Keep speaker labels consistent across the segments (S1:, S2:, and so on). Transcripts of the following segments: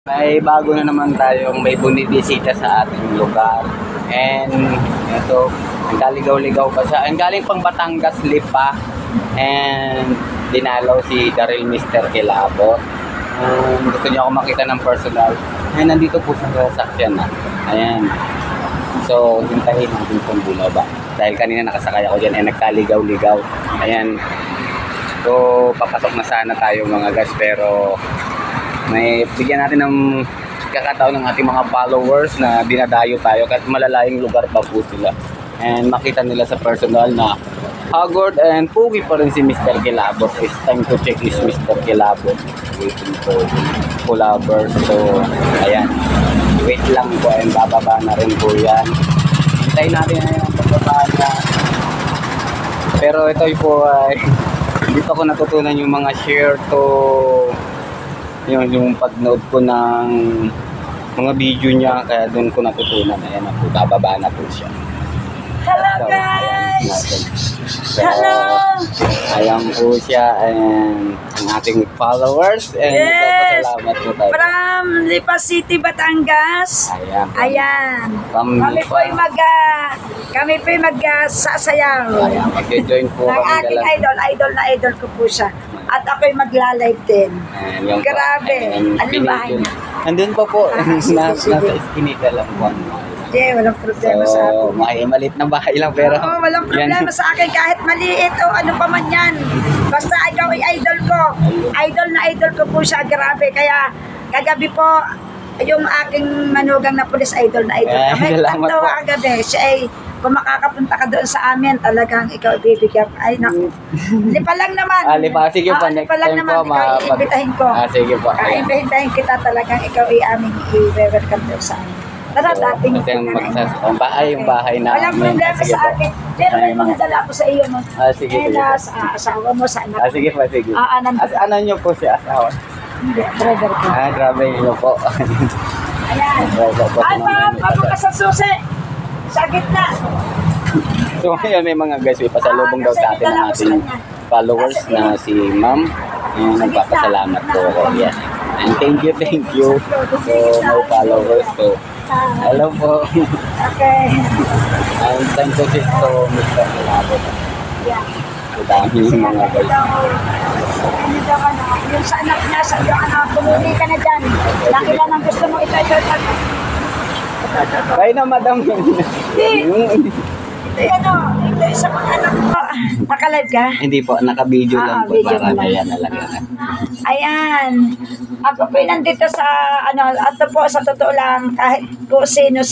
S1: May bago na naman tayong may bumibisita sa ating lugar. And ito, nagkaligaw-ligaw pa siya. Ang galing pang Batangas Lipa. And dinalaw si Daryl Mr. Kilabot. Gusto niya ako makita ng personal. And nandito po sa sasakyan na. Ayan. So, hintayin natin kung bumaba. Dahil kanina nakasakay ako dyan, nagkaligaw-ligaw. Ayan. So, papasok na sana tayo mga guys, pero may bigyan natin ng kakataon ng ating mga followers na dinadayo tayo kahit malalayong lugar pa po sila. And makita nila sa personal na haggard and pugi pa rin si Mr. Kilabot. It's time to check is Mr. Kilabot. Waiting for followers. So, ayan. Wait lang po and bababa na rin po yan. Hintayin natin na yung pagbaba niya. Pero ito po ay dito ko natutunan yung mga share to yung pag-note ko ng mga video niya, kaya doon ko natutunan. Ayan na po, bababa na po siya.
S2: Hello guys! Hello!
S1: Ayan po siya and ang ating followers and
S2: Yes!
S1: nagpapasalamat po tayo.
S2: From Lipa City, Batangas.
S1: Ayan.
S2: Ayan.
S1: From
S2: Kami po ay magsasayaw.
S1: Ayan, mag-join po
S2: Ng
S1: kami
S2: aking
S1: dalawa.
S2: idol na idol ko po siya. At ako'y magla-live din.
S1: Ayan, yung
S2: Grabe.
S1: and
S2: Ano bahay
S1: pinigil.
S2: niya?
S1: Andun pa po,
S2: Sige,
S1: nasa
S2: sige.
S1: iskinita lang po.
S2: Yeah, walang problema sa
S1: So,
S2: akin.
S1: malit na bahay lang pero
S2: Oo, walang problema
S1: yan.
S2: sa akin kahit maliit o ano pa man yan. Basta ikaw ay idol ko. Idol na idol ko po siya. Grabe. Kaya kagabi po, yung aking manugang na pulis idol na idol.
S1: Ay, salamat po.
S2: Kagabi. Siya ay, kung makakapunta ka doon sa amin, talagang ikaw ibibigyan. Ay, naku. Lipa lang naman.
S1: Lipa. Sige po, next
S2: lipa lang
S1: time
S2: naman.
S1: po.
S2: Ikaw iimbitahin ko.
S1: Sige po. Ayan.
S2: Iimbitahin kita talagang ikaw ay aming i-welcome doon sa amin. Tara, dating
S1: Kasi yung yung bahay na
S2: walang problema
S1: Sige
S2: sa
S1: po.
S2: akin. Pero may mga dala ko sa iyo, no?
S1: Sige, sige.
S2: Sa asawa mo, sa anak.
S1: Sige po, sige.
S2: Nandun.
S1: Ano nyo po siya? Asawa?
S2: Hindi, brother ko.
S1: Grabe nyo po.
S2: Ayan.
S1: Grabe po.
S2: Ay, ma'am, bago ka sa susi. Sa gitna.
S1: So ngayon may mga guys, may pasalubong daw sa atin ng ating followers na si ma'am. Yung nagpapasalamat po ako. Yes. And thank you. So my followers. So hello po.
S2: Okay.
S1: And thank you to Mr. Kilabot.
S2: Yeah.
S1: Ang dami yung mga guys.
S2: Yung sa anak niya, sa iyong anak, bumili ka na dyan. Laki lang ang gusto mo, ito.
S1: Kayo na madam.
S2: Ito sa mga anak ko. Naka-live ka?
S1: Hindi po, naka-video lang po
S2: video
S1: para
S2: lang.
S1: ayan na lang.
S2: Ayan. Ako po nandito sa, ato po sa totoo lang, kahit po sino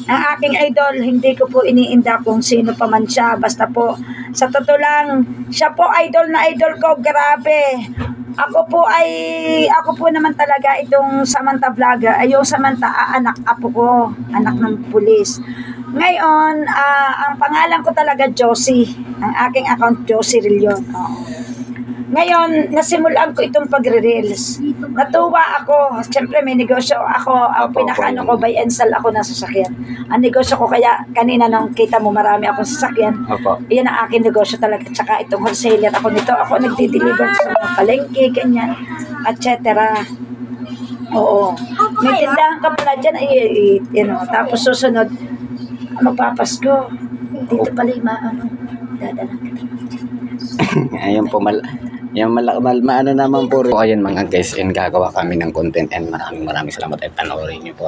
S2: ang aking idol, hindi ko po iniinda kung sino pa man siya. Basta po, sa totoo lang, siya po idol na idol ko, grabe. Ako po naman talaga itong Samantha Vlogger, ay yung Samantha, anak apo ko, anak ng pulis. Ngayon, ang pangalan ko talaga Josie. Ang aking account Josie Rillion. Ngayon, nasimulan ko itong pagre-reels. Natuwa ako. Siyempre, may negosyo ako. Ang pinakaano ko, buy and sell ako ng sasakyan. Ang negosyo ko, kaya kanina nung kita mo marami akong sasakyan.
S1: Opo.
S2: Iyan ang aking negosyo talaga. Tsaka itong wholesaler ako nito. Ako nagdi-deliver sa mga palengke, ganyan, etc. Oo. May tindahan ka pala dyan. Tapos susunod, magpapasko. Dito pala yung dadalang kita.
S1: Ayun po, ano naman po. Ayan mga guys, and gagawa kami ng content and maraming salamat at panoorin nyo po.